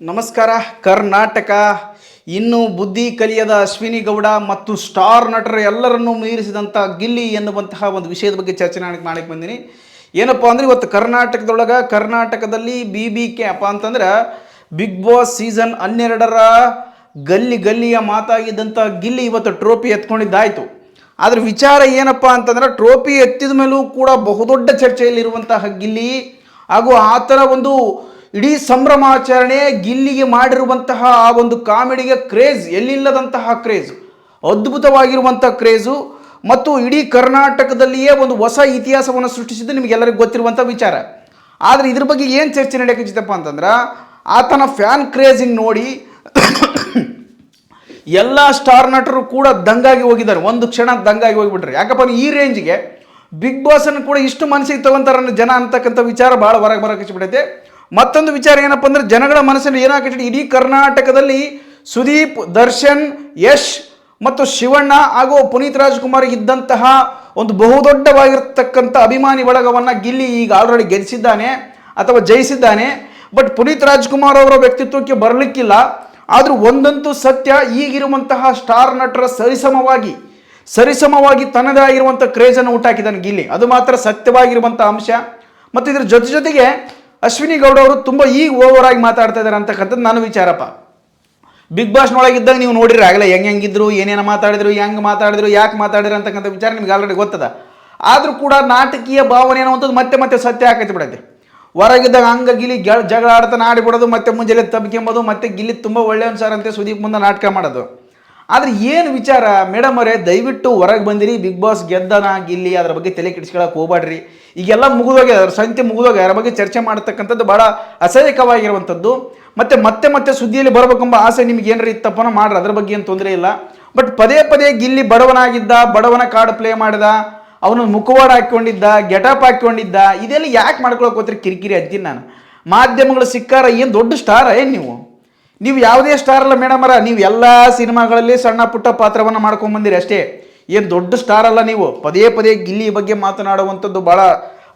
ನಮಸ್ಕಾರ ಕರ್ನಾಟಕ. ಇನ್ನು ಬುದ್ಧಿ ಕಲಿಯದ ಅಶ್ವಿನಿ ಗೌಡ ಮತ್ತು ಸ್ಟಾರ್ ನಟರು ಎಲ್ಲರನ್ನೂ ಮೀರಿಸಿದಂಥ ಗಿಲ್ಲಿ ಎನ್ನುವಂತಹ ಒಂದು ವಿಷಯದ ಬಗ್ಗೆ ಚರ್ಚೆ ಮಾಡಕ್ಕೆ ಬಂದೀನಿ. ಏನಪ್ಪ ಅಂದರೆ ಇವತ್ತು ಕರ್ನಾಟಕದಲ್ಲಿ BBK ಅಪ್ಪ ಅಂತಂದ್ರೆ ಬಿಗ್ ಬಾಸ್ ಸೀಸನ್ 12ರ ಗಲ್ಲಿಯ ಮಾತಾಗಿದ್ದಂಥ ಗಿಲ್ಲಿ ಇವತ್ತು ಟ್ರೋಫಿ ಎತ್ಕೊಂಡಿದ್ದಾಯಿತು. ಆದರೆ ವಿಚಾರ ಏನಪ್ಪ ಅಂತಂದ್ರೆ ಟ್ರೋಫಿ ಎತ್ತಿದ ಮೇಲೂ ಕೂಡ ಬಹುದೊಡ್ಡ ಚರ್ಚೆಯಲ್ಲಿರುವಂತಹ ಗಿಲ್ಲಿ ಹಾಗೂ ಆ ಥರ ಒಂದು ಇಡೀ ಸಂಭ್ರಮಾಚರಣೆ ಗಿಲ್ಲಿಗೆ ಮಾಡಿರುವಂತಹ ಆ ಒಂದು ಕಾಮಿಡಿಗೆ ಕ್ರೇಜ್, ಎಲ್ಲಿಲ್ಲದಂತಹ ಕ್ರೇಜ್, ಅದ್ಭುತವಾಗಿರುವಂಥ ಕ್ರೇಜು ಮತ್ತು ಇಡೀ ಕರ್ನಾಟಕದಲ್ಲಿಯೇ ಒಂದು ಹೊಸ ಇತಿಹಾಸವನ್ನು ಸೃಷ್ಟಿಸಿದ್ದು ನಿಮಗೆಲ್ಲರಿಗೂ ಗೊತ್ತಿರುವಂಥ ವಿಚಾರ. ಆದರೆ ಇದ್ರ ಬಗ್ಗೆ ಏನು ಚರ್ಚೆ ನಡೆಯಕ್ಕೆ ಅಂತಂದ್ರೆ ಆತನ ಫ್ಯಾನ್ ಕ್ರೇಜಿಂಗ್ ನೋಡಿ ಎಲ್ಲ ಸ್ಟಾರ್ ನಟರು ಕೂಡ ದಂಗಾಗಿ ಹೋಗಿದ್ದಾರೆ. ಒಂದು ಕ್ಷಣ ದಂಗಾಗಿ ಹೋಗಿಬಿಟ್ರೆ ಯಾಕಪ್ಪ ಈ ರೇಂಜ್ಗೆ ಬಿಗ್ ಬಾಸನ್ನು ಕೂಡ ಇಷ್ಟು ಮನಸ್ಸಿಗೆ ತಗೊಂತಾರ ಜನ ಅಂತಕ್ಕಂಥ ವಿಚಾರ ಭಾಳ ಹೊರಗೆ ಬರೋಕೆ. ಮತ್ತೊಂದು ವಿಚಾರ ಏನಪ್ಪ ಅಂದ್ರೆ ಜನಗಳ ಮನಸ್ಸನ್ನು ಏನಾಗ್ಬಿಟ್ಟು ಇಡೀ ಕರ್ನಾಟಕದಲ್ಲಿ ಸುದೀಪ್, ದರ್ಶನ್, ಯಶ್ ಮತ್ತು ಶಿವಣ್ಣ ಹಾಗೂ ಪುನೀತ್ ರಾಜ್ಕುಮಾರ್ ಇದ್ದಂತಹ ಒಂದು ಬಹುದೊಡ್ಡವಾಗಿರ್ತಕ್ಕಂಥ ಅಭಿಮಾನಿ ಬಳಗವನ್ನು ಗಿಲ್ಲಿ ಈಗ ಆಲ್ರೆಡಿ ಗೆಲ್ಲಿಸಿದ್ದಾನೆ ಅಥವಾ ಜಯಿಸಿದ್ದಾನೆ. ಬಟ್ ಪುನೀತ್ ರಾಜ್ಕುಮಾರ್ ಅವರ ವ್ಯಕ್ತಿತ್ವಕ್ಕೆ ಬರಲಿಕ್ಕಿಲ್ಲ. ಆದರೂ ಒಂದಂತೂ ಸತ್ಯ, ಈಗಿರುವಂತಹ ಸ್ಟಾರ್ ನಟರ ಸರಿಸಮವಾಗಿ ತನ್ನದೇ ಆಗಿರುವಂಥ ಕ್ರೇಜನ್ನು ಹುಟ್ಟಾಕಿದ್ದಾನೆ ಗಿಲ್ಲಿ. ಅದು ಮಾತ್ರ ಸತ್ಯವಾಗಿರುವಂಥ ಅಂಶ. ಮತ್ತು ಇದರ ಜೊತೆಗೆ ಅಶ್ವಿನಿ ಗೌಡ ಅವರು ತುಂಬ ಈಗ ಓವರ್ ಆಗಿ ಮಾತಾಡ್ತಾ ಇದ್ದಾರೆ ಅಂತಕ್ಕಂಥದ್ದು ನನ್ನ ವಿಚಾರಪ್ಪ. ಬಿಗ್ ಬಾಸ್ನೊಳಗಿದ್ದಾಗ ನೀವು ನೋಡಿರಿ ಆಗಲೇ ಹೆಂಗಿದ್ರು, ಏನೇನು ಮಾತಾಡಿದ್ರು, ಹೆಂಗೆ ಮಾತಾಡಿದ್ರು, ಯಾಕೆ ಮಾತಾಡಿದ್ರು ಅಂತಕ್ಕಂಥ ವಿಚಾರ ನಿಮ್ಗೆ ಆಲ್ರೆಡಿ ಗೊತ್ತದ. ಆದರೂ ಕೂಡ ನಾಟಕೀಯ ಭಾವನೆ ಅನ್ನುವಂಥದ್ದು ಮತ್ತೆ ಸತ್ಯ ಹಾಕೈತಿ ಬಿಡತ್ತೆ. ಹೊರಗಿದ್ದಾಗ ಹಂಗೆ ಗಿಲ್ಲಿ ಜಗಳ ಆಡ್ತಾನೆ ಆಡಿಬಿಡೋದು, ಮತ್ತೆ ಮುಂಜಾನೆ ತಬ್ಕೊಂಬೋದು, ಮತ್ತೆ ಗಿಲ್ಲಿ ತುಂಬ ಒಳ್ಳೆಯವನು ಸರ್ ಅಂತ ಸುದೀಪ್ ಮುಂದೆ ನಾಟಕ ಮಾಡೋದು. ಆದರೆ ಏನು ವಿಚಾರ ಮೇಡಮ್ ಅವರೇ, ದಯವಿಟ್ಟು ಹೊರಗೆ ಬಂದಿರಿ. ಬಿಗ್ ಬಾಸ್ ಗೆದ್ದನ ಗಿಲ್ಲಿ, ಅದರ ಬಗ್ಗೆ ತಲೆ ಕೆಡಿಸ್ಕೊಳಕ್ಕೆ ಹೋಗ್ಬೇಡ್ರಿ. ಈಗೆಲ್ಲ ಮುಗಿದೋಗಿ ಅದರ ಸಂತೆ ಮುಗಿದೋಗಿ ಅದರ ಬಗ್ಗೆ ಚರ್ಚೆ ಮಾಡತಕ್ಕಂಥದ್ದು ಭಾಳ ಅಸಹ್ಯಕವಾಗಿರುವಂಥದ್ದು. ಮತ್ತೆ ಸುದ್ದಿಯಲ್ಲಿ ಬರಬೇಕೆಂಬ ಆಸೆ ನಿಮ್ಗೆ ಏನಾರ ಇತ್ತಪ್ಪನ ಮಾಡ್ರಿ, ಅದ್ರ ಬಗ್ಗೆ ಏನು ತೊಂದರೆ ಇಲ್ಲ. ಬಟ್ ಪದೇ ಗಿಲ್ಲಿ ಬಡವನಾಗಿದ್ದ, ಬಡವನ ಕಾರ್ಡ್ ಪ್ಲೇ ಮಾಡಿದ, ಅವನು ಮುಖವಾಡ ಹಾಕ್ಕೊಂಡಿದ್ದ, ಗೆಟಪ್ ಹಾಕ್ಕೊಂಡಿದ್ದ, ಇದೆಲ್ಲ ಯಾಕೆ ಮಾಡ್ಕೊಳಕ್ಕೆ ಹೋಗ್ತೀರಿ ಕಿರಿಕಿರಿ ಅಂತೀನಿ ನಾನು. ಮಾಧ್ಯಮಗಳು ಸಿಕ್ಕಾರ, ಏನು ದೊಡ್ಡ ಸ್ಟಾರ ಏನು ನೀವು ಯಾವುದೇ ಸ್ಟಾರ್ ಅಲ್ಲ ಮೇಡಮ್ ಅವರ. ನೀವು ಎಲ್ಲ ಸಿನಿಮಾಗಳಲ್ಲಿ ಸಣ್ಣ ಪುಟ್ಟ ಪಾತ್ರವನ್ನು ಮಾಡ್ಕೊಂಡ್ಬಂದಿರಿ ಅಷ್ಟೇ, ಏನು ದೊಡ್ಡ ಸ್ಟಾರ್ ಅಲ್ಲ ನೀವು. ಪದೇ ಗಿಲ್ಲಿ ಬಗ್ಗೆ ಮಾತನಾಡುವಂಥದ್ದು ಭಾಳ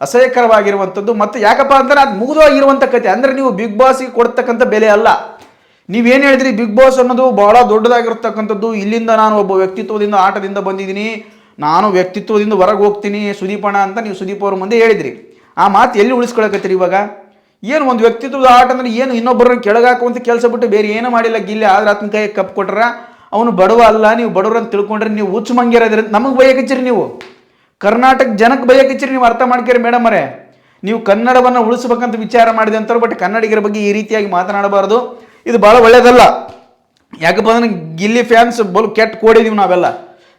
ಅಸಹ್ಯಕರವಾಗಿರುವಂಥದ್ದು. ಮತ್ತು ಯಾಕಪ್ಪ ಅಂದರೆ ಅದು ಮುಗಿದೋಗಿರುವಂಥ ಕತೆ. ಅಂದರೆ ನೀವು ಬಿಗ್ ಬಾಸ್ಗೆ ಕೊಡ್ತಕ್ಕಂಥ ಬೆಲೆ ಅಲ್ಲ. ನೀವೇನು ಹೇಳಿದ್ರಿ, ಬಿಗ್ ಬಾಸ್ ಅನ್ನೋದು ಭಾಳ ದೊಡ್ಡದಾಗಿರ್ತಕ್ಕಂಥದ್ದು. ಇಲ್ಲಿಂದ ನಾನು ಒಬ್ಬ ವ್ಯಕ್ತಿತ್ವದಿಂದ, ಆಟದಿಂದ ಬಂದಿದ್ದೀನಿ, ನಾನು ವ್ಯಕ್ತಿತ್ವದಿಂದ ಹೊರಗೆ ಹೋಗ್ತೀನಿ ಸುದೀಪಣ್ಣ ಅಂತ ನೀವು ಸುದೀಪ್ ಅವ್ರ ಮುಂದೆ ಹೇಳಿದ್ರಿ. ಆ ಮಾತು ಎಲ್ಲಿ ಉಳಿಸ್ಕೊಳಕತ್ತೀರಿ ಇವಾಗ? ಏನು ಒಂದು ವ್ಯಕ್ತಿತ್ವದ ಆಟ ಅಂದರೆ ಏನು ಇನ್ನೊಬ್ಬರನ್ನ ಕೆಳಗಾಕುವಂಥ ಕೆಲಸ ಬಿಟ್ಟು ಬೇರೆ ಏನೂ ಮಾಡಿಲ್ಲ ಗಿಲ್ಲಿ. ಆದ್ರೆ ಆತನ ಕೈ ಕಪ್ ಕೊಟ್ರ ಅವನು ಬಡವ ಅಲ್ಲ, ನೀವು ಬಡವ್ರಂತ ತಿಳ್ಕೊಂಡ್ರೆ ನೀವು ಹುಚ್ಚು ಮಂಗ್ಯರದ್ರಿ. ನಮಗೆ ಬೈಯಕಚ್ಚಿರಿ, ನೀವು ಕರ್ನಾಟಕ ಜನಕ್ಕೆ ಬೈಯಕಚ್ಚಿರಿ. ನೀವು ಅರ್ಥ ಮಾಡ್ಕೇರಿ ಮೇಡಮ್ ಅವರೇ. ನೀವು ಕನ್ನಡವನ್ನು ಉಳಿಸ್ಬೇಕಂತ ವಿಚಾರ ಮಾಡಿದೆ ಅಂತಾರೆ, ಬಟ್ ಕನ್ನಡಿಗರ ಬಗ್ಗೆ ಈ ರೀತಿಯಾಗಿ ಮಾತನಾಡಬಾರ್ದು. ಇದು ಭಾಳ ಒಳ್ಳೆಯದಲ್ಲ. ಯಾಕಪ್ಪ ಅಂದ್ರೆ ಗಿಲ್ಲಿ ಫ್ಯಾನ್ಸ್ ಬಲು ಕೆಟ್ಟ ಕೋಡಿದೀವಿ ನಾವೆಲ್ಲ.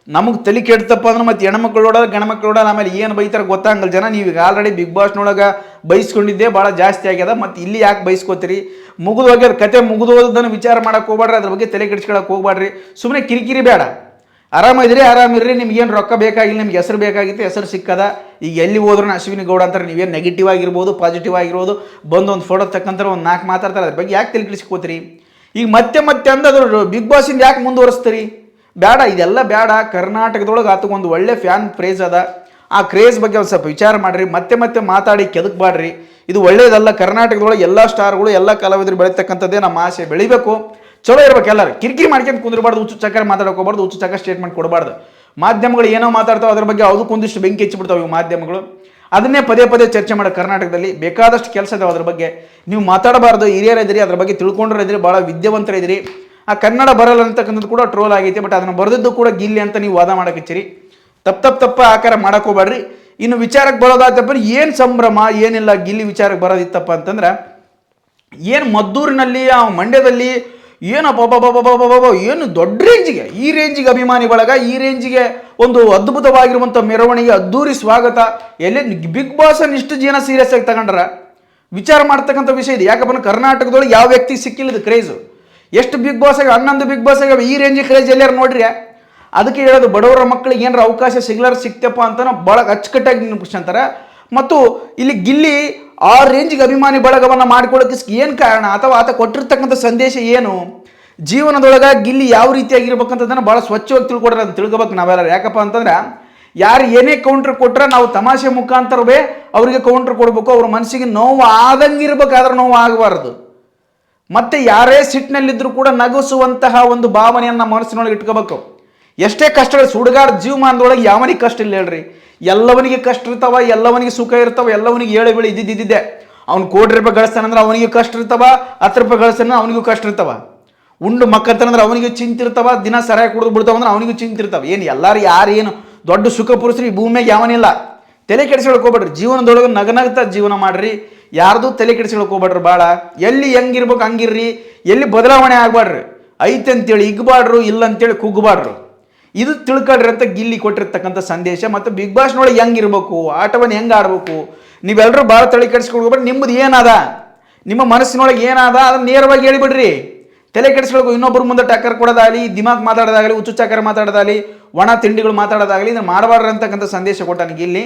ನಮಗೆ ತಲೆ ಕೆಡ್ತಪ್ಪ ಅಂದ್ರೆ ಮತ್ತೆ ಹೆಣ್ಮಕ್ಳು ನೋಡೋದು, ಗಂಡ್ಮಕ್ಳು ನೋಡೋದು, ಆಮೇಲೆ ಏನು ಬೈತಾರೆ ಗೊತ್ತಾಗಲ್ಲ ಜನ. ನೀವು ಈಗ ಆಲ್ರೆಡಿ ಬಿಗ್ ಬಾಸ್ನೊಳಗೆ ಬೈಸ್ಕೊಂಡಿದ್ದೆ ಭಾಳ ಜಾಸ್ತಿ ಆಗ್ಯದ. ಮತ್ತು ಇಲ್ಲಿ ಯಾಕೆ ಬೈಸ್ಕೋತೀರಿ? ಮುಗಿದೋಗ್ಯದ ಕತೆ, ಮುಗಿದೋದನ್ನು ವಿಚಾರ ಮಾಡೋಕೆ ಹೋಗ್ಬೇಡ್ರಿ, ಅದ್ರ ಬಗ್ಗೆ ತಲೆ ಕೆಡಿಸ್ಕೊಳಕ್ಕೆ ಹೋಗ್ಬೇಡ್ರಿ. ಸುಮ್ಮನೆ ಕಿರಿಕಿರಿ ಬೇಡ. ಆರಾಮಿರ್ರಿ. ನಿಮ್ಗೇನು ರೊಕ್ಕ ಬೇಕಾಗಿಲ್ಲ, ನಿಮ್ಗೆ ಹೆಸರು ಬೇಕಾಗಿತ್ತು, ಹೆಸರು ಸಿಕ್ಕದ. ಈಗ ಎಲ್ಲಿ ಹೋದ್ರೂ ಅಶ್ವಿನಿ ಗೌಡ ಅಂತಾರೆ. ನೀವೇನು ನೆಗೆಟಿವ್ ಆಗಿರ್ಬೋದು, ಪಾಸಿಟಿವ್ ಆಗಿರ್ಬೋದು, ಒಂದು ಫೋಟೋ ತಕ್ಕಂತಾರೆ, ಒಂದು 4 ಮಾತಾಡ್ತಾರೆ. ಅದ್ರ ಬಗ್ಗೆ ಯಾಕೆ ತಲೆ ಕೆಡಿಸ್ಕೋತೀರಿ? ಈಗ ಮತ್ತೆ ಅಂದದ್ರು ಬಿಗ್ ಬಾಸಿಂದ ಯಾಕೆ ಮುಂದುವರಿಸ್ತೀರಿ? ಬೇಡ, ಇದೆಲ್ಲ ಬೇಡ. ಕರ್ನಾಟಕದೊಳಗೆ ಆತಗೊಂದು ಒಳ್ಳೆ ಫ್ಯಾನ್ ಕ್ರೇಜ್ ಅದ. ಆ ಕ್ರೇಜ್ ಬಗ್ಗೆ ಒಂದು ಸ್ವಲ್ಪ ವಿಚಾರ ಮಾಡಿರಿ. ಮತ್ತೆ ಮಾತಾಡಿ ಕೆದಕ್ಬಾಡ್ರಿ. ಇದು ಒಳ್ಳೇದಲ್ಲ. ಕರ್ನಾಟಕದೊಳಗೆ ಎಲ್ಲ ಸ್ಟಾರ್ಗಳು, ಎಲ್ಲ ಕಲಾವಿದರು ಬೆಳೀತಕ್ಕಂಥದ್ದೇ ನಮ್ಮ ಆಸೆ. ಬೆಳಿಬೇಕು, ಚಲೋ ಇರ್ಬೇಕು. ಎಲ್ಲರೂ ಕಿರಿಕಿರಿ ಮಾಡ್ಕೊಂಡು ಕುಂದಿರಬಾರ್ದು, ಹುಚ್ಚು ಚಕ್ಕರ ಮಾತಾಡೋಕೋಬಾರ್ದು, ಹುಚ್ಚು ಚಕ್ಕ ಸ್ಟೇಟ್ಮೆಂಟ್ ಕೊಡಬಾರ್ದು. ಮಾಧ್ಯಮಗಳು ಏನೋ ಮಾತಾಡ್ತಾವೆ, ಅದ್ರ ಬಗ್ಗೆ ಅದಕ್ಕೊಂದಿಷ್ಟು ಬೆಂಕಿ ಹೆಚ್ಚಿಬಿಡ್ತಾವೆ ಇವು ಮಾಧ್ಯಮಗಳು. ಅದನ್ನೇ ಪದೇ ಚರ್ಚೆ ಮಾಡೋ. ಕರ್ನಾಟಕದಲ್ಲಿ ಬೇಕಾದಷ್ಟು ಕೆಲಸ ಇದಾವೆ, ಅದ್ರ ಬಗ್ಗೆ ನೀವು ಮಾತಾಡಬಾರ್ದು. ಹಿರಿಯರಿದ್ರಿ, ಅದ್ರ ಬಗ್ಗೆ ತಿಳ್ಕೊಂಡಿದ್ರಿ, ಭಾಳ ವಿದ್ಯಾವಂತರಿದ್ರಿ. ಆ ಕನ್ನಡ ಬರಲ್ಲ ಅಂತಕ್ಕಂಥದ್ದು ಕೂಡ ಟ್ರೋಲ್ ಆಗೈತೆ. ಬಟ್ ಅದನ್ನು ಬರೆದಿದ್ದು ಕೂಡ ಗಿಲ್ಲಿ ಅಂತ ನೀವು ವಾದ ಮಾಡಕ್ಕಿಚ್ಚಿರಿ. ತಪ್ಪ ಆಕಾರ ಮಾಡೋಕೋಬೇಡ್ರಿ. ಇನ್ನು ವಿಚಾರಕ್ಕೆ ಬರೋದಾತಪ್ಪ, ಏನು ಸಂಭ್ರಮ ಏನಿಲ್ಲ. ಗಿಲ್ಲಿ ವಿಚಾರಕ್ಕೆ ಬರೋದಿತ್ತಪ್ಪ ಅಂತಂದ್ರೆ ಏನು ಮದ್ದೂರಿನಲ್ಲಿ, ಆ ಮಂಡ್ಯದಲ್ಲಿ ಏನಪ್ಪ ಏನು ದೊಡ್ಡ ರೇಂಜಿಗೆ, ಈ ರೇಂಜಿಗೆ ಅಭಿಮಾನಿ ಬಳಗ, ಈ ರೇಂಜಿಗೆ ಒಂದು ಅದ್ಭುತವಾಗಿರುವಂಥ ಮೆರವಣಿಗೆ, ಅದ್ದೂರಿ ಸ್ವಾಗತ. ಎಲ್ಲೇ ಬಿಗ್ ಬಾಸನ್ನು ಇಷ್ಟು ಜನ ಸೀರಿಯಸ್ ಆಗಿ ತಗೊಂಡ್ರ ವಿಚಾರ ಮಾಡ್ತಕ್ಕಂಥ ವಿಷಯ ಇದೆ. ಯಾಕಪ್ಪ ಕರ್ನಾಟಕದೊಳಗೆ ಯಾವ ವ್ಯಕ್ತಿ ಸಿಕ್ಕಿಲ್ಲದ ಕ್ರೇಜು. ಎಷ್ಟು ಬಿಗ್ ಬಾಸ್ ಆಗಿ 11 ಬಿಗ್ ಬಾಸ್ ಆಗಿ ಈ ರೇಂಜಿಗೆ ಕ್ರೇಜ್ ಎಲ್ಲಾರು ನೋಡ್ರಿ. ಅದಕ್ಕೆ ಹೇಳೋದು, ಬಡವರ ಮಕ್ಕಳಿಗೆ ಏನಾರ ಅವಕಾಶ ಸಿಕ್ತಪ್ಪ ಅಂತ ಭಾಳ ಅಚ್ಚುಕಟ್ಟಾಗಿ ನೆನಪಿಸ್ಕೊಂತಾರೆ. ಮತ್ತು ಇಲ್ಲಿ ಗಿಲ್ಲಿ ಆ ರೇಂಜಿಗೆ ಅಭಿಮಾನಿ ಬಳಗವನ್ನು ಮಾಡ್ಕೊಳ್ಳೋಕೆ ಏನು ಕಾರಣ, ಅಥವಾ ಆತ ಕೊಟ್ಟಿರ್ತಕ್ಕಂಥ ಸಂದೇಶ ಏನು, ಜೀವನದೊಳಗೆ ಗಿಲ್ಲಿ ಯಾವ ರೀತಿಯಾಗಿರ್ಬೇಕಂತದನ್ನು ಭಾಳ ಸ್ವಚ್ಛವಾಗಿ ತಿಳ್ಕೊಡ್ರೆ ಅಂತ ತಿಳ್ಕೊಬೇಕು ನಾವೆಲ್ಲರೂ. ಯಾಕಪ್ಪ ಅಂತಂದ್ರೆ ಯಾರು ಏನೇ ಕೌಂಟ್ರ್ ಕೊಟ್ಟರೆ ನಾವು ತಮಾಷೆ ಮುಖಾಂತರವೇ ಅವರಿಗೆ ಕೌಂಟ್ರ್ ಕೊಡಬೇಕು. ಅವ್ರ ಮನಸ್ಸಿಗೆ ನೋವು ಆದಂಗಿರ್ಬೇಕಾದ್ರೆ ನೋವು ಆಗಬಾರ್ದು. ಮತ್ತು ಯಾರೇ ಸಿಟ್ಟಿನಲ್ಲಿದ್ದರೂ ಕೂಡ ನಗಿಸುವಂತಹ ಒಂದು ಭಾವನೆಯನ್ನು ಮನಸ್ಸಿನೊಳಗೆ ಇಟ್ಕೋಬೇಕು. ಎಷ್ಟೇ ಕಷ್ಟಗಳು ಸುಡುಗಾಡ ಜೀವಮಾನದೊಳಗೆ ಯಾವನಿಗೆ ಕಷ್ಟ ಇಲ್ಲ ಹೇಳ್ರಿ, ಎಲ್ಲವನಿಗೆ ಕಷ್ಟ ಇರ್ತಾವ, ಎಲ್ಲವನಿಗೆ ಸುಖ ಇರ್ತಾವ, ಎಲ್ಲವನಿಗೆ ಏಳು ಬೀಳು ಇದ್ದಿದ್ದೆ. ಅವ್ನು ಕೋಟಿ ರೂಪಾಯಿ ಗಳಿಸ್ತಾನಂದ್ರೆ ಅವನಿಗೆ ಕಷ್ಟ ಇರ್ತಾವ, 10 ರೂಪಾಯಿ ಗಳಿಸ್ತಾನ ಅವನಿಗೂ ಕಷ್ಟ ಇರ್ತಾವ, ಉಂಡು ಮಕ್ಕಂತಂದ್ರೆ ಅವನಿಗೆ ಚಿಂತಿರ್ತಾವ, ದಿನ ಸರಿಯಾಗಿ ಕುಡಿದು ಬಿಡ್ತಾವ ಅಂದ್ರೆ ಅವನಿಗೂ ಚಿಂತಿರ್ತಾವ. ಏನು ಎಲ್ಲರೂ ಯಾರೇನು ದೊಡ್ಡ ಸುಖ ಪುರುಷರು ಈ ಭೂಮಿಯಾಗ ಯಾವನಿಲ್ಲ. ತಲೆ ಕೆಡಿಸ್ಕೊಳಕ್ ಹೋಗ್ಬೇಡ್ರಿ, ಜೀವನದೊಳಗೆ ನಗನಗ್ತಾ ಜೀವನ ಮಾಡ್ರಿ, ಯಾರ್ದು ತಲೆ ಕೆಡಿಸ್ಕೊಳಕ್ ಹೋಗ್ಬೇಡ್ರಿ. ಭಾಳ ಎಲ್ಲಿ ಹೆಂಗಿರ್ಬೇಕು ಹಂಗಿರ್ರಿ, ಎಲ್ಲಿ ಬದಲಾವಣೆ ಆಗ್ಬಾಡ್ರಿ. ಐತೆ ಅಂತೇಳಿ ಇಗ್ಬಾಡ್ರು, ಇಲ್ಲ ಅಂತೇಳಿ ಕುಗ್ಬಾಡ್ರು. ಇದು ತಿಳ್ಕೊಳ್ರಿ ಅಂತ ಗಿಲ್ಲಿ ಕೊಟ್ಟಿರ್ತಕ್ಕಂಥ ಸಂದೇಶ. ಮತ್ತು ಬಿಗ್ ಬಾಸ್ನೊಳಗೆ ಹೆಂಗಿರ್ಬೇಕು, ಆಟವನ್ನು ಹೆಂಗೆ ಆಡ್ಬೇಕು, ನೀವೆಲ್ಲರೂ ಭಾಳ ತಲೆ ಕೆಡಿಸ್ಕೊಳ್ಬೇಡ್ರಿ. ನಿಮ್ಮದು ಏನದ, ನಿಮ್ಮ ಮನಸ್ಸಿನೊಳಗೆ ಏನದ ಅದನ್ನು ನೇರವಾಗಿ ಹೇಳಿಬಿಡ್ರಿ. ತಲೆ ಕೆಡಿಸ್ಕೊಳ್ಬೇಕು. ಇನ್ನೊಬ್ಬರು ಮುಂದೆ ಟಕ್ಕರ್ ಕೊಡೋದಾಗಲಿ, ದಿಮಾಕ್ ಮಾತಾಡೋದಾಗಲಿ, ಹುಚ್ಚುಚ್ಚಾಕರ ಮಾತಾಡೋದಾಗಲಿ, ಒಣ ತಿಂಡಿಗಳು ಮಾತಾಡೋದಾಗಲಿ ಇದನ್ನು ಮಾಡಬಾರ್ದು ಅಂತಕ್ಕಂಥ ಸಂದೇಶ ಕೊಟ್ಟಾನೆ ಗಿಲ್ಲಿ.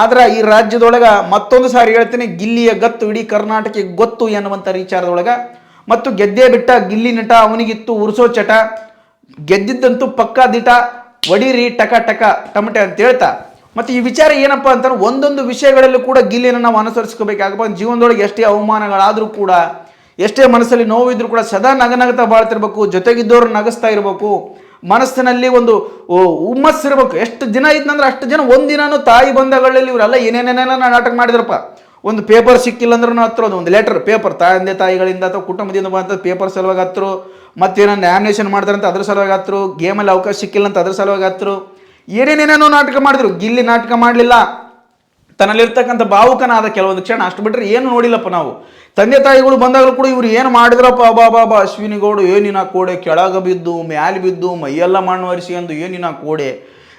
ಆದ್ರೆ ಈ ರಾಜ್ಯದೊಳಗೆ ಮತ್ತೊಂದು ಸಾರಿ ಹೇಳ್ತೀನಿ, ಗಿಲ್ಲಿಯ ಗತ್ತು ಇಡೀ ಕರ್ನಾಟಕಕ್ಕೆ ಗೊತ್ತು ಎನ್ನುವಂಥ ವಿಚಾರದೊಳಗೆ. ಮತ್ತು ಗೆದ್ದೇ ಬಿಟ್ಟ ಗಿಲ್ಲಿ ನಟ, ಅವನಿಗಿತ್ತು ಉರ್ಸೋ ಚಟ, ಗೆದ್ದಿದ್ದಂತೂ ಪಕ್ಕಾ ದಿಟ, ಒಡಿರಿ ಟಕ ಟಕ ಟಮಟೆ ಅಂತ ಹೇಳ್ತಾ. ಮತ್ತು ಈ ವಿಚಾರ ಏನಪ್ಪ ಅಂತಾರೆ, ಒಂದೊಂದು ವಿಷಯಗಳಲ್ಲೂ ಕೂಡ ಗಿಲ್ಲಿನ ನಾವು ಅನುಸರಿಸ್ಕೋಬೇಕಾಗಪ್ಪ. ಜೀವನದೊಳಗೆ ಎಷ್ಟೇ ಅವಮಾನಗಳಾದರೂ ಕೂಡ, ಎಷ್ಟೇ ಮನಸ್ಸಲ್ಲಿ ನೋವಿದ್ರೂ ಕೂಡ ಸದಾ ನಗನಗ್ತಾ ಬಾಳ್ತಿರ್ಬೇಕು, ಜೊತೆಗಿದ್ದವ್ರು ನಗಿಸ್ತಾ ಇರಬೇಕು, ಮನಸ್ಸಿನಲ್ಲಿ ಒಂದು ಹುಮ್ಮಸ್ಸಿರ್ಬೇಕು. ಎಷ್ಟು ದಿನ ಇದ್ನಂದ್ರೆ ಅಷ್ಟು ಜನ ಒಂದಿನೂ ತಾಯಿ ಬಂಧಗಳಲ್ಲಿ ಇವರೆಲ್ಲ ಏನೇನೇನೇನೋ ನಾಟಕ ಮಾಡಿದ್ರಪ್ಪ. ಒಂದು ಪೇಪರ್ ಸಿಕ್ಕಿಲ್ಲ ಅಂದ್ರೆ ಹತ್ತಿರೋದು, ಒಂದು ಲೆಟರ್ ಪೇಪರ್ ತಂದೆ ತಾಯಿಗಳಿಂದ ಅಥವಾ ಕುಟುಂಬದಿಂದ ಬಂತ ಪೇಪರ್ ಸಲುವಾಗಿ ಹತ್ತರು, ಮತ್ತೇನೋ ನ್ಯಾಮಿನೇಷನ್ ಮಾಡ್ತಾರಂತ ಅದ್ರ ಸಲುವಾಗಿ ಹತ್ತರು, ಗೇಮಲ್ಲಿ ಅವಕಾಶ ಸಿಕ್ಕಿಲ್ಲ ಅಂತ ಅದ್ರ ಸಲುವಾಗಿ ಹತ್ತರು, ಏನೇನೇನೇನೋ ನಾಟಕ ಮಾಡಿದ್ರು. ಗಿಲ್ಲಿ ನಾಟಕ ಮಾಡಲಿಲ್ಲ, ತನ್ನಲ್ಲಿರ್ತಕ್ಕಂಥ ಭಾವುಕನಾದ ಕೆಲವೊಂದು ಕ್ಷಣ, ಅಷ್ಟು ಬಿಟ್ಟರೆ ಏನು ನೋಡಿಲ್ಲಪ್ಪ ನಾವು. ತಂದೆ ತಾಯಿಗಳು ಬಂದಾಗಲೂ ಕೂಡ ಇವ್ರು ಏನು ಮಾಡಿದ್ರಪ್ಪ, ಬಾಬಾ ಅಶ್ವಿನಿ ಗೌಡ ಏನಿನ ಕೋಡೆ, ಕೆಳಗ ಬಿದ್ದು ಮ್ಯಾಲೆ ಬಿದ್ದು ಮೈಯೆಲ್ಲ ಮಣ್ಣು ಒರೆಸ್ಕೊಂಡು ಏನಿನ ಕೋಡೆ,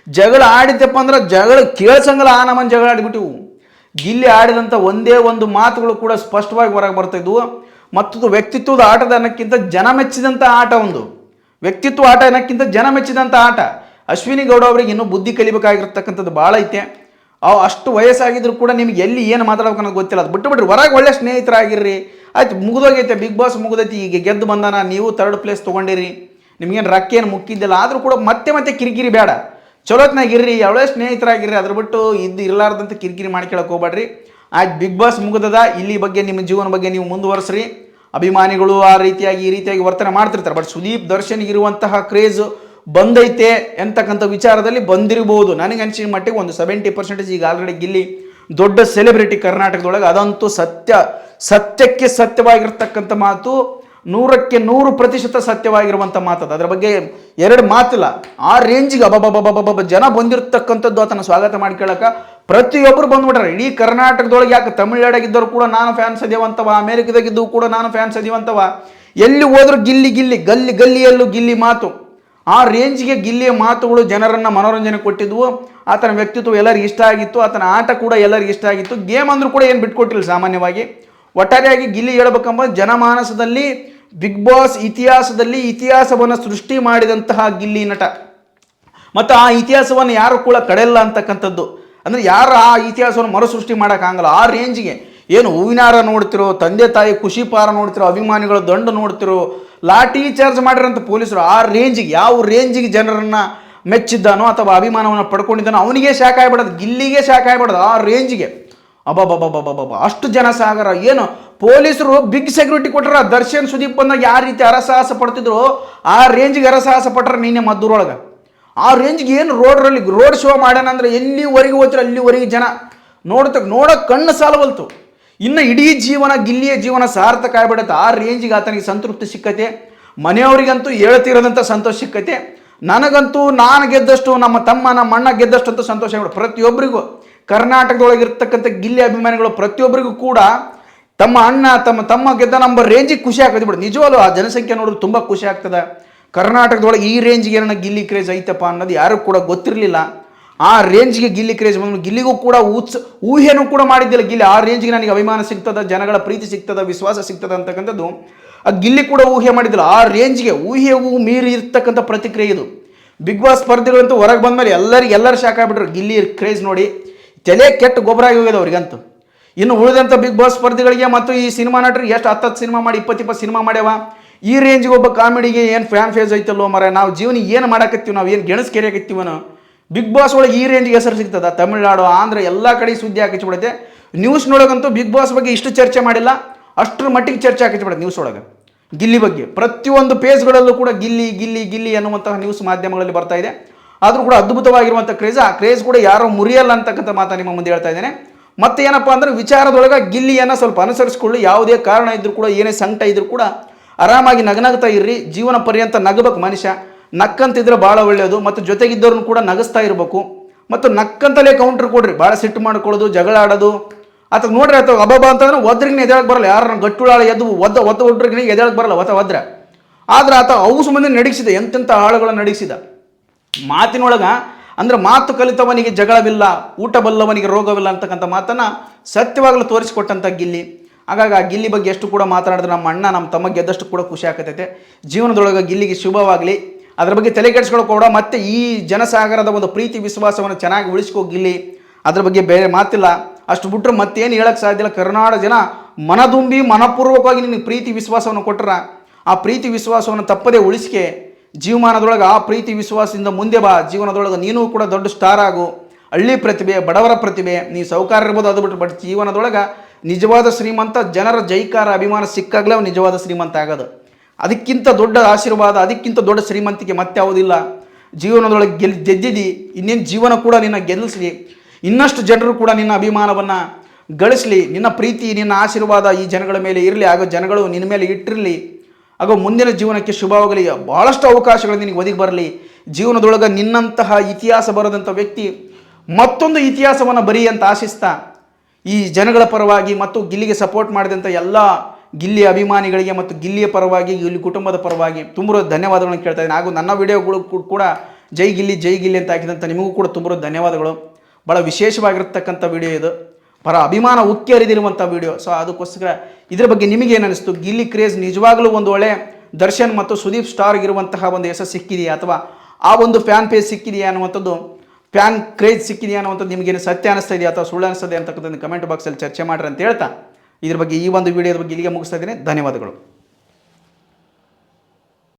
ಜಗಳ ಆಡಿದ್ದಪ್ಪ ಅಂದ್ರೆ ಜಗಳ ಕೇಳ್ಸಂಗಲ್ಲ ಆ ನಮ್ಮನ್ನು ಜಗಳ ಆಡಿಬಿಟ್ಟಿವು. ಗಿಲ್ಲಿ ಆಡಿದಂಥ ಒಂದೇ ಒಂದು ಮಾತುಗಳು ಕೂಡ ಸ್ಪಷ್ಟವಾಗಿ ಹೊರಗೆ ಬರ್ತಾಯಿದ್ವು. ಮತ್ತದು ವ್ಯಕ್ತಿತ್ವದ ಆಟದ ಅನ್ನಕ್ಕಿಂತ ಜನ ಮೆಚ್ಚಿದಂಥ ಆಟ, ಒಂದು ವ್ಯಕ್ತಿತ್ವ ಆಟ ಅನ್ನಕ್ಕಿಂತ ಜನ ಮೆಚ್ಚಿದಂಥ ಆಟ. ಅಶ್ವಿನಿ ಗೌಡ ಅವರಿಗೆ ಇನ್ನೂ ಬುದ್ಧಿ ಕಲಿಬೇಕಾಗಿರ್ತಕ್ಕಂಥದ್ದು ಭಾಳ ಐತೆ. ಅಷ್ಟು ವಯಸ್ಸಾಗಿದ್ರು ಕೂಡ ನಿಮ್ಗೆ ಎಲ್ಲಿ ಏನು ಮಾತಾಡ್ಬೇಕು ಅನ್ನೋದು ಗೊತ್ತಿಲ್ಲ. ಅದು ಬಿಟ್ಟುಬಿಡ್ರಿ, ಹೊರಗೆ ಒಳ್ಳೆ ಸ್ನೇಹಿತರಾಗಿರ್ರಿ. ಆಯ್ತು, ಮುಗಿದೋಗೈತೆ, ಬಿಗ್ ಬಾಸ್ ಮುಗಿದೈತಿ, ಈಗ ಗೆದ್ದು ಬಂದಾನ, ನೀವು 3rd ಪ್ಲೇಸ್ ತೊಗೊಂಡಿರಿ, ನಿಮ್ಗೇನು ರೊಕ್ಕೇನು ಮುಕ್ಕಿದ್ದಿಲ್ಲ. ಆದರೂ ಕೂಡ ಮತ್ತೆ ಕಿರಿಕಿರಿ ಬೇಡ, ಚಲೋತ್ನಾಗ ಇರ್ರಿ, ಒಳ್ಳೆ ಸ್ನೇಹಿತರಾಗಿರ್ರಿ. ಅದ್ರ ಬಿಟ್ಟು ಇರ್ಲಾರ್ದಂತ ಕಿರಿಕಿರಿ ಮಾಡ್ಕೊಳಕ್ಕೆ ಹೋಗ್ಬೇಡ್ರಿ. ಆಯ್ತು, ಬಿಗ್ ಬಾಸ್ ಮುಗಿದದ, ಇಲ್ಲಿ ಬಗ್ಗೆ ನಿಮ್ಮ ಜೀವನ ಬಗ್ಗೆ ನೀವು ಮುಂದುವರಿಸ್ರಿ. ಅಭಿಮಾನಿಗಳು ಆ ರೀತಿಯಾಗಿ ಈ ರೀತಿಯಾಗಿ ವರ್ತನೆ ಮಾಡ್ತಿರ್ತಾರೆ. ಬಟ್ ಸುದೀಪ್ ದರ್ಶನ್ಗಿರುವಂತಹ ಕ್ರೇಜು ಬಂದೈತೆ ಅಂತಕ್ಕಂಥ ವಿಚಾರದಲ್ಲಿ ಬಂದಿರಬಹುದು. ನನಗೆ ಅನಿಸಿದ ಮಟ್ಟಿಗೆ ಒಂದು 70% ಈಗ ಆಲ್ರೆಡಿ ಗಿಲ್ಲಿ ದೊಡ್ಡ ಸೆಲೆಬ್ರಿಟಿ ಕರ್ನಾಟಕದೊಳಗೆ. ಅದಂತೂ ಸತ್ಯಕ್ಕೆ ಸತ್ಯವಾಗಿರ್ತಕ್ಕಂಥ ಮಾತು, 100ಕ್ಕೆ 100% ಸತ್ಯವಾಗಿರುವಂಥ ಮಾತದ. ಅದರ ಬಗ್ಗೆ ಎರಡು ಮಾತಿಲ್ಲ. ಆ ರೇಂಜಿಗೆ ಅಬಬಬಬಬ ಜನ ಬಂದಿರತಕ್ಕಂಥದ್ದು, ಆತನ ಸ್ವಾಗತ ಮಾಡ್ಕೊಳ್ಳೋಕೆ ಪ್ರತಿಯೊಬ್ಬರು ಬಂದ್ಬಿಟ್ರೆ. ಇಡೀ ಕರ್ನಾಟಕದೊಳಗೆ, ಯಾಕೆ ತಮಿಳ್ನಾಡಾಗಿದ್ದವರು ಕೂಡ ನಾನು ಫ್ಯಾನ್ಸ್ ಅದೀವಂತವ, ಅಮೇರಿಕದಾಗಿದ್ದು ಕೂಡ ನಾನು ಫ್ಯಾನ್ಸ್ ಅದೀವಂತವ, ಎಲ್ಲಿ ಹೋದ್ರು ಗಿಲ್ಲಿ ಗಲ್ಲಿಯಲ್ಲೂ ಗಿಲ್ಲಿ ಮಾತು. ಆ ರೇಂಜ್ಗೆ ಗಿಲ್ಲಿಯ ಮಾತುಗಳು ಜನರನ್ನು ಮನೋರಂಜನೆ ಕೊಟ್ಟಿದ್ವು. ಆತನ ವ್ಯಕ್ತಿತ್ವ ಎಲ್ಲರಿಗೂ ಇಷ್ಟ ಆಗಿತ್ತು, ಆತನ ಆಟ ಕೂಡ ಎಲ್ಲರಿಗೂ ಇಷ್ಟ ಆಗಿತ್ತು. ಗೇಮ್ ಅಂದರೂ ಕೂಡ ಏನು ಬಿಟ್ಕೊಟ್ಟಿಲ್ಲ ಸಾಮಾನ್ಯವಾಗಿ. ಒಟ್ಟಾರೆಯಾಗಿ ಗಿಲ್ಲಿ ಹೇಳ್ಬೇಕಂಬ ಜನಮಾನಸದಲ್ಲಿ, ಬಿಗ್ ಬಾಸ್ ಇತಿಹಾಸವನ್ನು ಸೃಷ್ಟಿ ಮಾಡಿದಂತಹ ಗಿಲ್ಲಿ ನಟ. ಮತ್ತು ಆ ಇತಿಹಾಸವನ್ನು ಯಾರು ಕೂಡ ಕಡೆಯಲ್ಲ ಅಂತಕ್ಕಂಥದ್ದು. ಅಂದರೆ ಯಾರು ಆ ಇತಿಹಾಸವನ್ನು ಮರುಸೃಷ್ಟಿ ಮಾಡೋಕ್ಕಾಗಲ್ಲ. ಆ ರೇಂಜಿಗೆ ಏನು ಹೂವಿನಾರ ನೋಡ್ತಿರೋ, ತಂದೆ ತಾಯಿ ಖುಷಿ ಪಾರ ನೋಡ್ತಿರೋ, ಅಭಿಮಾನಿಗಳು ದಂಡು ನೋಡ್ತಿರೋ, ಲಾಠಿ ಚಾರ್ಜ್ ಮಾಡಿರೋಂಥ ಪೊಲೀಸರು, ಆ ರೇಂಜಿಗೆ ಯಾವ ರೇಂಜಿಗೆ ಜನರನ್ನು ಮೆಚ್ಚಿದ್ದಾನೋ ಅಥವಾ ಅಭಿಮಾನವನ್ನು ಪಡ್ಕೊಂಡಿದ್ದಾನೋ ಅವನಿಗೆ ಶಾಖ ಆಗ್ಬಿಡೋದು, ಗಿಲ್ಲಿಗೆ ಶಾಖ ಆಗ್ಬಿಡೋದು. ಆ ರೇಂಜಿಗೆ ಅಷ್ಟು ಜನಸಾಗರ. ಏನು ಪೊಲೀಸರು ಬಿಗ್ ಸೆಕ್ಯೂರಿಟಿ ಕೊಟ್ಟರ. ದರ್ಶನ್ ಸುದೀಪ್ ಬಂದಾಗ ಯಾವ ರೀತಿ ಅರಸಾಹಸ ಪಡ್ತಿದ್ರು ಆ ರೇಂಜಿಗೆ ಅರಸಾಹಸ ಪಟ್ರ ನಿನ್ನೆ ಮದ್ದೂರೊಳಗೆ. ಆ ರೇಂಜ್ಗೆ ಏನು ರೋಡ್ ಶೋ ಮಾಡ್ಯಾನಂದ್ರೆ ಎಲ್ಲಿವರೆಗೆ ಹೋಗ್ತಾರೆ ಅಲ್ಲಿವರೆಗೆ ಜನ ನೋಡೋಕೆ ಕಣ್ಣು ಸಾಲವಲ್ತು. ಇನ್ನು ಇಡೀ ಗಿಲ್ಲಿಯ ಜೀವನ ಸಾರ್ಥಕ ಆಗ್ಬಿಡುತ್ತೆ. ಆ ರೇಂಜಿಗೆ ಆತನಿಗೆ ಸಂತೃಪ್ತಿ ಸಿಕ್ಕತೆ. ಮನೆಯವರಿಗಂತೂ ಹೇಳ್ತಿರೋದಂಥ ಸಂತೋಷ ಸಿಕ್ಕತೆ. ನನಗಂತೂ ನಾನು ಗೆದ್ದಷ್ಟು, ನಮ್ಮ ತಮ್ಮ ನಮ್ಮ ಅಣ್ಣ ಗೆದ್ದಷ್ಟು ಅಂತೂ ಸಂತೋಷ ಆಗ್ಬಿಡು. ಪ್ರತಿಯೊಬ್ಬರಿಗೂ ಕರ್ನಾಟಕದೊಳಗಿರ್ತಕ್ಕಂಥ ಗಿಲ್ಲಿ ಅಭಿಮಾನಿಗಳು ಪ್ರತಿಯೊಬ್ಬರಿಗೂ ಕೂಡ ತಮ್ಮ ಅಣ್ಣ ತಮ್ಮ ಗೆದ್ದ ನಮ್ಮ ರೇಂಜಿಗೆ ಖುಷಿ ಆಗ್ತದೆ ಬಿಡು. ನಿಜವಾಗ್ಲೂ ಆ ಜನಸಂಖ್ಯೆ ನೋಡಿದ್ರೆ ತುಂಬ ಖುಷಿ ಆಗ್ತದೆ. ಕರ್ನಾಟಕದೊಳಗೆ ಈ ರೇಂಜ್ಗೆ ಏನೋ ಗಿಲ್ಲಿ ಕ್ರೇಜ್ ಐತಪ್ಪ ಅನ್ನೋದು ಯಾರು ಕೂಡ ಗೊತ್ತಿರಲಿಲ್ಲ. ಆ ರೇಂಜ್ಗೆ ಗಿಲ್ಲಿ ಕ್ರೇಜ್ ಬಂದು ಗಿಲ್ಲಿಗೂ ಕೂಡ ಊಹೆನೂ ಕೂಡ ಮಾಡಿದ್ದಿಲ್ಲ ಗಿಲ್ಲಿ. ಆ ರೇಂಜ್ಗೆ ನನಗೆ ಅಭಿಮಾನ ಸಿಗ್ತದ, ಜನಗಳ ಪ್ರೀತಿ ಸಿಗ್ತದ, ವಿಶ್ವಾಸ ಸಿಗ್ತದ ಅಂತಕ್ಕಂಥದ್ದು ಆ ಗಿಲ್ಲಿ ಕೂಡ ಊಹೆ ಮಾಡಿದ್ದಿಲ್ಲ. ಆ ರೇಂಜ್ಗೆ ಊಹೆಗೂ ಮೀರಿ ಇರ್ತಕ್ಕಂಥ ಪ್ರತಿಕ್ರಿಯೆ ಇದು. ಬಿಗ್ ಬಾಸ್ ಸ್ಪರ್ಧೆಗಳಂತೂ ಹೊರಗೆ ಬಂದಮೇಲೆ ಎಲ್ಲರೂ ಶಾಕ್ ಆಗ್ಬಿಟ್ರು ಗಿಲ್ಲಿ ಕ್ರೇಜ್ ನೋಡಿ. ತಲೆ ಕೆಟ್ಟ ಗೊಬ್ಬರ ಆಗಿ ಹೋಗ್ಯದ ಅವ್ರಿಗಂತೂ. ಇನ್ನು ಉಳಿದಂಥ ಬಿಗ್ ಬಾಸ್ ಸ್ಪರ್ಧೆಗಳಿಗೆ ಮತ್ತು ಈ ಸಿನಿಮಾ ನಟರಿಗೆ ಎಷ್ಟು 10 ಸಿನಿಮಾ ಮಾಡಿ 20 ಸಿನಿಮಾ ಮಾಡ್ಯಾವ. ಈ ರೇಂಜಿಗೆ ಒಬ್ಬ ಕಾಮಿಡಿಗೆ ಏನು ಫ್ಯಾನ್ ಫೇಸ್ ಐತಲ್ಲೋ ಮರ. ನಾವು ಜೀವನ ಏನು ಮಾಡಕತ್ತೀವಿ, ನಾವು ಏನು ಗೆಣಸ್ ಕೆರೆಯಾಕತ್ತೀವನೋ. ಬಿಗ್ ಬಾಸ್ ಒಳಗೆ ಈ ರೇಂಜಿಗೆ ಹೆಸರು ಸಿಗ್ತದ. ತಮಿಳ್ನಾಡು, ಆಂಧ್ರ ಎಲ್ಲ ಕಡೆ ಸುದ್ದಿ ಹಾಕಿಸ್ಬಿಡುತ್ತೆ. ನ್ಯೂಸ್ನೊಳಗಂತೂ ಬಿಗ್ ಬಾಸ್ ಬಗ್ಗೆ ಇಷ್ಟು ಚರ್ಚೆ ಮಾಡಿಲ್ಲ, ಅಷ್ಟರ ಮಟ್ಟಿಗೆ ಚರ್ಚೆ ಹಾಕಿಸ್ಬಿಡುತ್ತೆ ನ್ಯೂಸ್ ಒಳಗೆ. ಗಿಲ್ಲಿ ಬಗ್ಗೆ ಪ್ರತಿಯೊಂದು ಪೇಜ್ಗಳಲ್ಲೂ ಕೂಡ ಗಿಲ್ಲಿ ಗಿಲ್ಲಿ ಗಿಲ್ಲಿ ಅನ್ನುವಂತಹ ನ್ಯೂಸ್ ಮಾಧ್ಯಮಗಳಲ್ಲಿ ಬರ್ತಾ ಇದೆ. ಆದರೂ ಕೂಡ ಅದ್ಭುತವಾಗಿರುವಂಥ ಕ್ರೇಜ್, ಆ ಕ್ರೇಜ್ ಕೂಡ ಯಾರೋ ಮುರಿಯಲ್ಲ ಅಂತಕ್ಕಂಥ ಮಾತು ನಿಮ್ಮ ಮುಂದೆ ಹೇಳ್ತಾ ಇದ್ದೇನೆ. ಮತ್ತೆ ಏನಪ್ಪ ಅಂದ್ರೆ ವಿಚಾರದೊಳಗೆ ಗಿಲ್ಲಿಯನ್ನು ಸ್ವಲ್ಪ ಅನುಸರಿಸಿಕೊಳ್ಳಿ. ಯಾವುದೇ ಕಾರಣ ಇದ್ರೂ ಕೂಡ, ಏನೇ ಸಂಕಟ ಇದ್ರೂ ಕೂಡ ಆರಾಮಾಗಿ ನಗನಗ್ತಾ ಇರ್ರಿ. ಜೀವನ ಪರ್ಯಂತ ನಗಬೇಕು ಮನುಷ್ಯ. ನಕ್ಕಂತಿದ್ರೆ ಭಾಳ ಒಳ್ಳೆಯದು. ಮತ್ತು ಜೊತೆಗಿದ್ದವ್ರನ್ನ ಕೂಡ ನಗಿಸ್ತಾ ಇರಬೇಕು. ಮತ್ತು ನಕ್ಕಂತಲೇ ಕೌಂಟ್ರ್ ಕೊಡ್ರಿ. ಭಾಳ ಸಿಟ್ಟು ಮಾಡ್ಕೊಳ್ಳೋದು, ಜಗಳ ಆಡೋದು ಅಥವಾ ನೋಡ್ರಿ ಅಥವಾ ಅಬ್ಬಬ್ಬ ಅಂತಂದ್ರೆ ಒದ್ರಿಗೆ ಎದೇಳಕ್ಕೆ ಬರಲ್ಲ. ಯಾರನ್ನ ಗಟ್ಟುಳಾಳ ಎದ್ದು ಒದ್ದ ಒಡ್ರಿಗೆ ಎದೇಳಕ್ಕೆ ಬರಲ್ಲ ಒದ್ರ. ಆದ್ರೆ ಆತ ಔಸು ಮಂದಿ ನಡಗಿಸಿದ, ಎಂತೆಂಥ ಆಳುಗಳನ್ನು ನಡಗಿಸಿದ ಮಾತಿನೊಳಗ. ಅಂದ್ರೆ ಮಾತು ಕಲಿತವನಿಗೆ ಜಗಳವಿಲ್ಲ, ಊಟ ಬಲ್ಲವನಿಗೆ ರೋಗವಿಲ್ಲ ಅಂತಕ್ಕಂಥ ಮಾತನ್ನು ಸತ್ಯವಾಗಲು ತೋರಿಸಿಕೊಟ್ಟಂಥ ಗಿಲ್ಲಿ. ಹಾಗಾಗಿ ಆ ಗಿಲ್ಲಿ ಬಗ್ಗೆ ಎಷ್ಟು ಕೂಡ ಮಾತನಾಡಿದ್ರೆ ನಮ್ಮ ಅಣ್ಣ ನಮ್ಮ ತಮ್ಮ ಗೆದ್ದಷ್ಟು ಕೂಡ ಖುಷಿ ಆಗ್ತೈತೆ. ಜೀವನದೊಳಗೆ ಗಿಲ್ಲಿಗೆ ಶುಭವಾಗಲಿ. ಅದ್ರ ಬಗ್ಗೆ ತಲೆ ಕೆಡಿಸ್ಕೊಳ್ಕೋಬೇಡ. ಮತ್ತು ಈ ಜನಸಾಗರದ ಒಂದು ಪ್ರೀತಿ ವಿಶ್ವಾಸವನ್ನು ಚೆನ್ನಾಗಿ ಉಳಿಸ್ಕೋ ಗಿಲ್ಲಿ. ಅದ್ರ ಬಗ್ಗೆ ಬೇರೆ ಮಾತಿಲ್ಲ. ಅಷ್ಟು ಬಿಟ್ಟರೆ ಮತ್ತೇನು ಹೇಳಕ್ಕೆ ಸಾಧ್ಯ ಇಲ್ಲ. ಕರ್ನಾಟಕ ಜನ ಮನದುಂಬಿ ಮನಪೂರ್ವಕವಾಗಿ ನಿನಗೆ ಪ್ರೀತಿ ವಿಶ್ವಾಸವನ್ನು ಕೊಟ್ಟರೆ ಆ ಪ್ರೀತಿ ವಿಶ್ವಾಸವನ್ನು ತಪ್ಪದೇ ಉಳಿಸ್ಕೆ. ಜೀವಮಾನದೊಳಗೆ ಆ ಪ್ರೀತಿ ವಿಶ್ವಾಸದಿಂದ ಮುಂದೆ ಬಾ. ಜೀವನದೊಳಗೆ ನೀನು ಕೂಡ ದೊಡ್ಡ ಸ್ಟಾರ್ ಆಗು. ಹಳ್ಳಿ ಪ್ರತಿಭೆ, ಬಡವರ ಪ್ರತಿಭೆ, ನೀ ಸೌಕಾರ ಇರ್ಬೋದು, ಅದು ಬಿಟ್ಟು ಬಟ್ ಜೀವನದೊಳಗೆ ನಿಜವಾದ ಶ್ರೀಮಂತ, ಜನರ ಜೈಕಾರ ಅಭಿಮಾನ ಸಿಕ್ಕಾಗಲೇ ಅವ್ನು ನಿಜವಾದ ಶ್ರೀಮಂತ ಆಗೋದು. ಅದಕ್ಕಿಂತ ದೊಡ್ಡ ಆಶೀರ್ವಾದ, ಅದಕ್ಕಿಂತ ದೊಡ್ಡ ಶ್ರೀಮಂತಿಕೆ ಮತ್ತೆ ಯಾವುದಿಲ್ಲ. ಜೀವನದೊಳಗೆ ಗೆದ್ದಿದ್ದಿ, ಇನ್ನೇನು ಜೀವನ ಕೂಡ ನಿನ್ನ ಗೆಲ್ಲಿಸಲಿ. ಇನ್ನಷ್ಟು ಜನರು ಕೂಡ ನಿನ್ನ ಅಭಿಮಾನವನ್ನು ಗಳಿಸಲಿ. ನಿನ್ನ ಪ್ರೀತಿ, ನಿನ್ನ ಆಶೀರ್ವಾದ ಈ ಜನಗಳ ಮೇಲೆ ಇರಲಿ. ಆಗ ಜನಗಳು ನಿನ್ನ ಮೇಲೆ ಇಟ್ಟಿರಲಿ. ಆಗ ಮುಂದಿನ ಜೀವನಕ್ಕೆ ಶುಭವಾಗಲಿ. ಭಾಳಷ್ಟು ಅವಕಾಶಗಳು ನಿನಗೆ ಒದಗಿ ಬರಲಿ. ಜೀವನದೊಳಗೆ ನಿನ್ನಂತಹ ಇತಿಹಾಸ ಬರೋದಂಥ ವ್ಯಕ್ತಿ ಮತ್ತೊಂದು ಇತಿಹಾಸವನ್ನು ಬರೀ ಅಂತ ಆಶಿಸ್ತಾ ಈ ಜನಗಳ ಪರವಾಗಿ ಮತ್ತು ಗಿಲ್ಲಿಗೆ ಸಪೋರ್ಟ್ ಮಾಡಿದಂಥ ಎಲ್ಲ ಗಿಲ್ಲಿ ಅಭಿಮಾನಿಗಳಿಗೆ ಮತ್ತು ಗಿಲ್ಲಿಯ ಪರವಾಗಿ, ಗಿಲ್ಲಿ ಕುಟುಂಬದ ಪರವಾಗಿ ತುಂಬ ಧನ್ಯವಾದಗಳನ್ನು ಕೇಳ್ತಾ ಇದ್ದೀನಿ. ಹಾಗೂ ನನ್ನ ವಿಡಿಯೋಗಳು ಕೂಡ ಜೈ ಗಿಲ್ಲಿ ಅಂತ ಹಾಕಿದಂಥ ನಿಮಗೂ ಕೂಡ ತುಂಬ ಧನ್ಯವಾದಗಳು. ಭಾಳ ವಿಶೇಷವಾಗಿರ್ತಕ್ಕಂಥ ವಿಡಿಯೋ ಇದು. ಪರ ಅಭಿಮಾನ ಉಕ್ಕಿ ಹರಿದಿರುವಂಥ ವಿಡಿಯೋ. ಸೊ ಅದಕ್ಕೋಸ್ಕರ ಇದ್ರ ಬಗ್ಗೆ ನಿಮಗೇನು ಅನಿಸ್ತು? ಗಿಲ್ಲಿ ಕ್ರೇಜ್ ನಿಜವಾಗಲೂ ಒಂದು ಒಳ್ಳೆ ದರ್ಶನ್ ಮತ್ತು ಸುದೀಪ್ ಸ್ಟಾರ್ಗಿರುವಂತಹ ಒಂದು ಹೆಸರು ಸಿಕ್ಕಿದೆಯಾ, ಅಥವಾ ಆ ಒಂದು ಫ್ಯಾನ್ ಪೇಜ್ ಸಿಕ್ಕಿದೆಯಾ ಅನ್ನುವಂಥದ್ದು, ಫ್ಯಾನ್ ಕ್ರೇಜ್ ಸಿಕ್ಕಿದೆಯಾ ಅನ್ನುವಂಥದ್ದು ನಿಮಗೇನು ಸತ್ಯ ಅನಿಸ್ತಾ ಇದೆಯಾ ಅಥವಾ ಸುಳ್ಳು ಅನಿಸ್ತದೆ ಅಂತಕ್ಕಂಥದ್ದು ಕಮೆಂಟ್ ಬಾಕ್ಸಲ್ಲಿ ಚರ್ಚೆ ಮಾಡ್ರಿ ಅಂತ ಹೇಳ್ತಾ ಇದ್ರ ಬಗ್ಗೆ ಈ ಒಂದು ವಿಡಿಯೋದ ಬಗ್ಗೆ ಇಲ್ಲಿಗೆ ಮುಗಿಸ್ತಾ ಇದ್ದೀನಿ. ಧನ್ಯವಾದಗಳು.